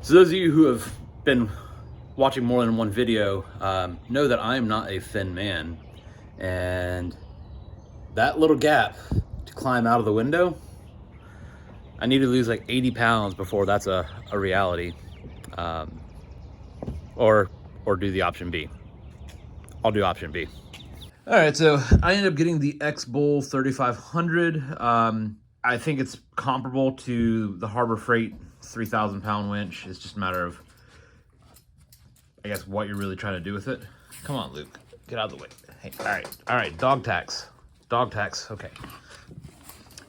So those of you who have been watching more than one video know that I am not a thin man, and that little gap to climb out of the window, I need to lose like 80 pounds before that's a reality, or do the option B. I'll do option B. All right, so I ended up getting the Xbull 3500. I think it's comparable to the Harbor Freight 3,000 pound winch. It's just a matter of, I guess, what you're really trying to do with it. Come on, Luke, get out of the way. Hey, all right, dog tax, okay.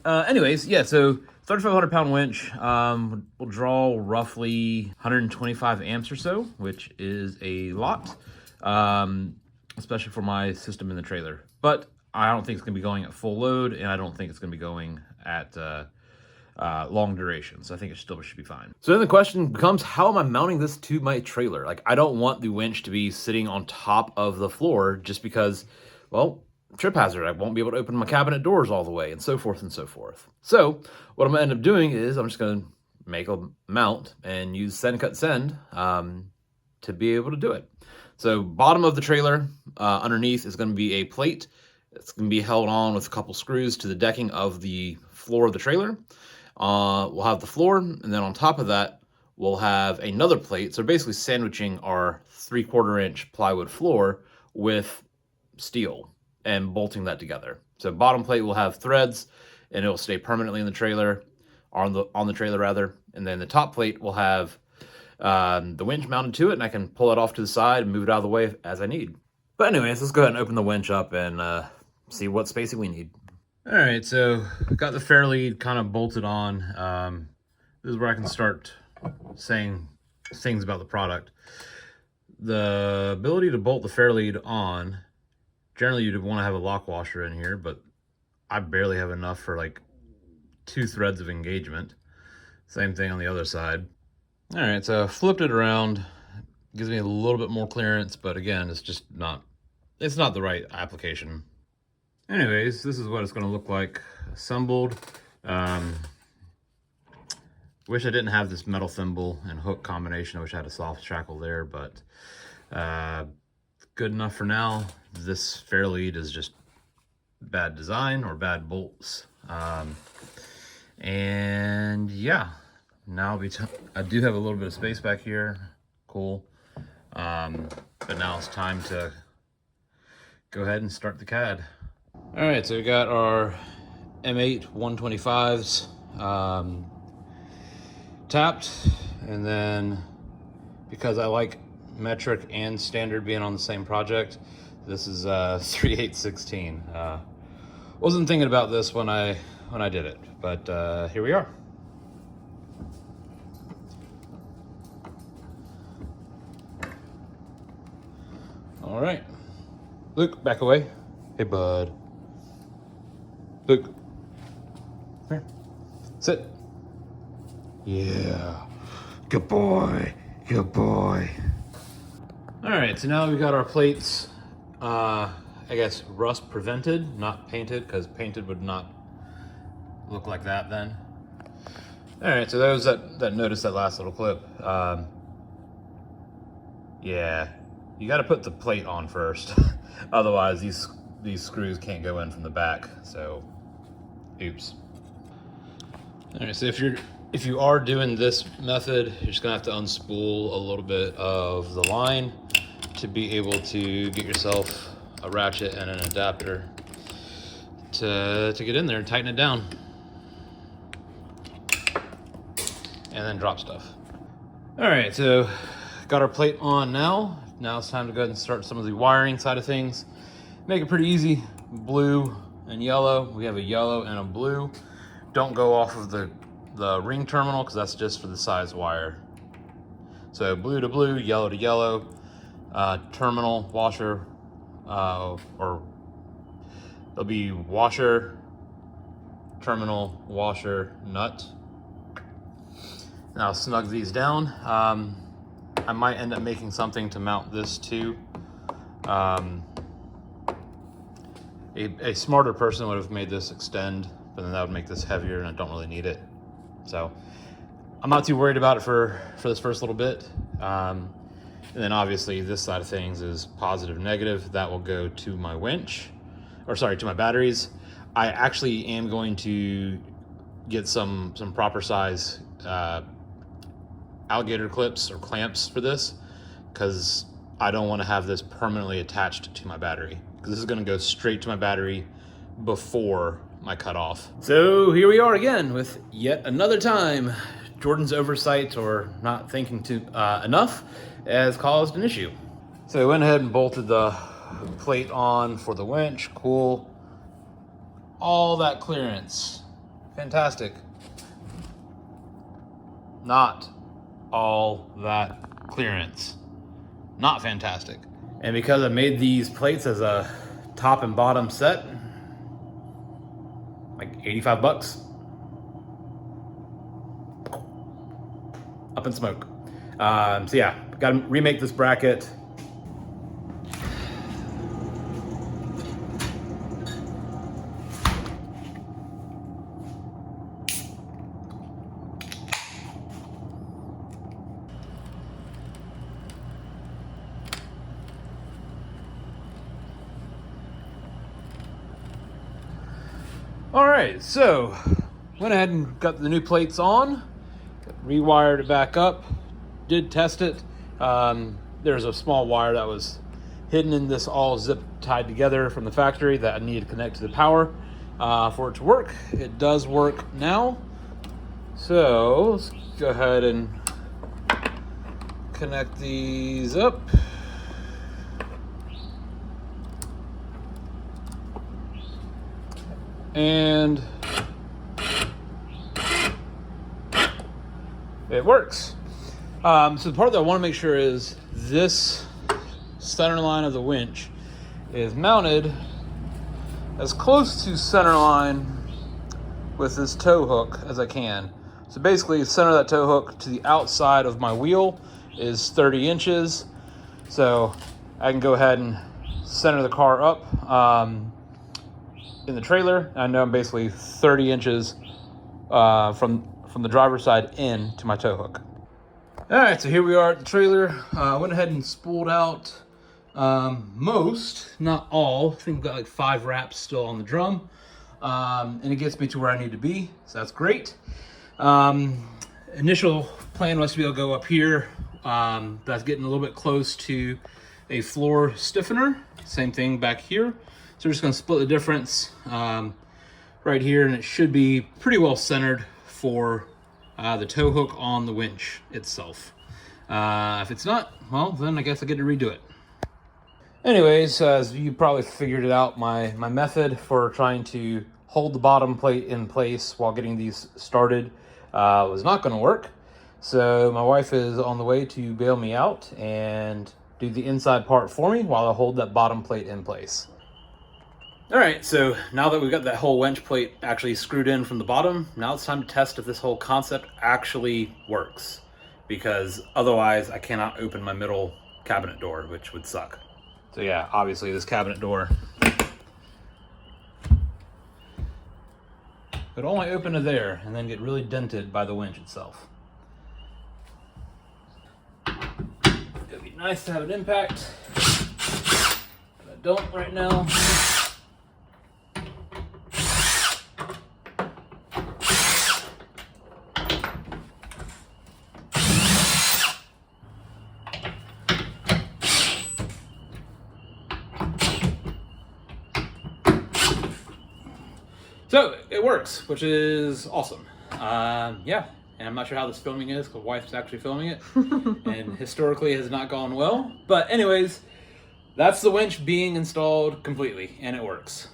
Anyways, yeah, so 3,500 pound winch will draw roughly 125 amps or so, which is a lot, especially for my system in the trailer. But I don't think it's gonna be going at full load, and I don't think it's gonna be going at long duration, so I think it still should be fine. So then the question becomes, how am I mounting this to my trailer? Like, I don't want the winch to be sitting on top of the floor just because, well, trip hazard. I won't be able to open my cabinet doors all the way, and so forth and so forth. So what I'm gonna end up doing is I'm just gonna make a mount and use SendCutSend to be able to do it. So bottom of the trailer, underneath is gonna be a plate. It's gonna be held on with a couple screws to the decking of the floor of the trailer. We'll have the floor, and then on top of that, we'll have another plate. So basically sandwiching our 3/4 inch plywood floor with steel and bolting that together. So bottom plate will have threads, and it will stay permanently in the trailer, on the trailer rather. And then the top plate will have the winch mounted to it, and I can pull it off to the side and move it out of the way as I need. But anyways, let's go ahead and open the winch up and see what spacing we need. All right, so got the fair lead kind of bolted on. This is where I can start saying things about the product. The ability to bolt the fair lead on, generally you'd want to have a lock washer in here, but I barely have enough for like 2 threads of engagement. Same thing on the other side. All right, so I flipped it around. Gives me a little bit more clearance, but again, it's just not, it's not the right application. Anyways, this is what it's going to look like assembled. Wish I didn't have this metal thimble and hook combination. I wish I had a soft shackle there, but good enough for now. This fair lead is just bad design or bad bolts. And yeah, now I do have a little bit of space back here. Cool. But now it's time to go ahead and start the CAD. All right, so we got our M8 125s tapped, and then because I like metric and standard being on the same project, this is 3/8/16. Wasn't thinking about this when I did it, but here we are. All right, Luke, back away. Hey, bud. Luke, here, sit. Yeah, good boy, good boy. All right, so now we've got our plates, I guess rust prevented, not painted, because painted would not look like that then. All right, so those that noticed that last little clip, yeah, you got to put the plate on first. Otherwise, these screws can't go in from the back, so oops. All right, so if you are doing this method, you're just gonna have to unspool a little bit of the line to be able to get yourself a ratchet and an adapter to get in there and tighten it down. And then drop stuff. All right, so got our plate on now. Now it's time to go ahead and start some of the wiring side of things. Make it pretty easy, blue and yellow. We have a yellow and a blue. Don't go off of the ring terminal, because that's just for the size wire. So blue to blue, yellow to yellow, terminal, washer, or there'll be washer, terminal, washer, nut. Now snug these down. I might end up making something to mount this to. A smarter person would have made this extend, but then that would make this heavier, and I don't really need it. So I'm not too worried about it for this first little bit. And then obviously this side of things is positive, negative. That will go to my winch, or sorry, to my batteries. I actually am going to get some proper size alligator clips or clamps for this, because I don't want to have this permanently attached to my battery, because this is going to go straight to my battery before my cutoff. So here we are again with yet another time Jordan's oversight or not thinking enough has caused an issue. So I went ahead and bolted the plate on for the winch. Cool. All that clearance. Fantastic. Not all that clearance. Not fantastic. And because I made these plates as a top and bottom set, like 85 bucks. Up in smoke. So yeah, gotta remake this bracket. All right, so went ahead and got the new plates on, rewired it back up, did test it. There's a small wire that was hidden in this, all zip tied together from the factory, that I needed to connect to the power for it to work. It does work now. So let's go ahead and connect these up. And it works. So the part that I want to make sure is this center line of the winch is mounted as close to center line with this tow hook as I can. So basically, center of that tow hook to the outside of my wheel is 30 inches. So I can go ahead and center the car up in the trailer. I know I'm basically 30 inches from the driver's side in to my tow hook. All right, so here we are at the trailer. I went ahead and spooled out most, not all. I think I've got like 5 wraps still on the drum. And it gets me to where I need to be, so that's great. Initial plan was to be able to go up here. That's getting a little bit close to a floor stiffener. Same thing back here. So we're just gonna split the difference right here, and it should be pretty well centered for the tow hook on the winch itself. If it's not, well, then I guess I get to redo it. Anyways, as you probably figured it out, my method for trying to hold the bottom plate in place while getting these started was not gonna work. So my wife is on the way to bail me out and do the inside part for me while I hold that bottom plate in place. All right, so now that we've got that whole winch plate actually screwed in from the bottom, now it's time to test if this whole concept actually works, because otherwise I cannot open my middle cabinet door, which would suck. So yeah, obviously this cabinet door could only open to there and then get really dented by the winch itself. It'd be nice to have an impact, but I don't right now. So it works, which is awesome. Yeah, and I'm not sure how this filming is because wife's actually filming it, and historically has not gone well. But anyways, that's the winch being installed completely, and it works.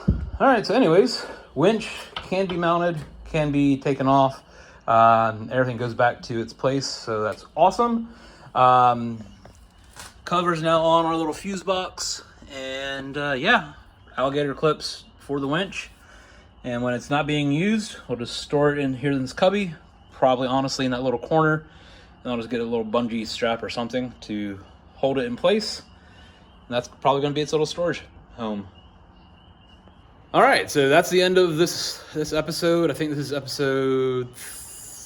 All right, so anyways, winch can be mounted, can be taken off. Everything goes back to its place, so that's awesome. Cover's now on our little fuse box, and yeah, alligator clips for the winch. And when it's not being used, we'll just store it in here in this cubby, probably honestly in that little corner, and I'll just get a little bungee strap or something to hold it in place. And that's probably going to be its little storage home. All right, so that's the end of this episode. I think this is episode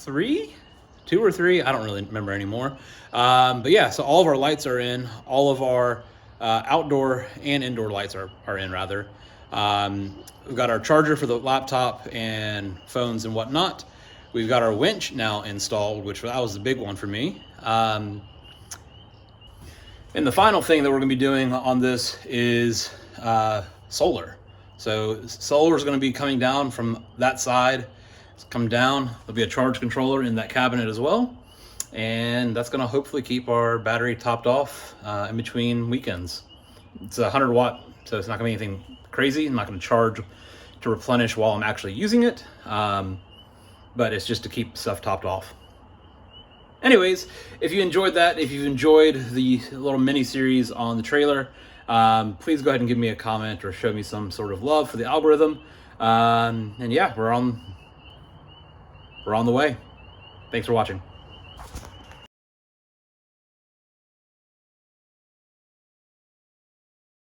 2 or 3, I don't really remember anymore. But yeah, so all of our lights are in, all of our outdoor and indoor lights are in rather. We've got our charger for the laptop and phones and whatnot. We've got our winch now installed, which that was the big one for me. And the final thing that we're gonna be doing on this is solar. So solar is gonna be coming down from that side. It's come down, there'll be a charge controller in that cabinet as well. And that's gonna hopefully keep our battery topped off in between weekends. It's a 100 watt, so it's not gonna be anything crazy. I'm not gonna charge to replenish while I'm actually using it, but it's just to keep stuff topped off. Anyways, if you enjoyed that, if you've enjoyed the little mini series on the trailer, please go ahead and give me a comment or show me some sort of love for the algorithm. And yeah, we're on the way. Thanks for watching.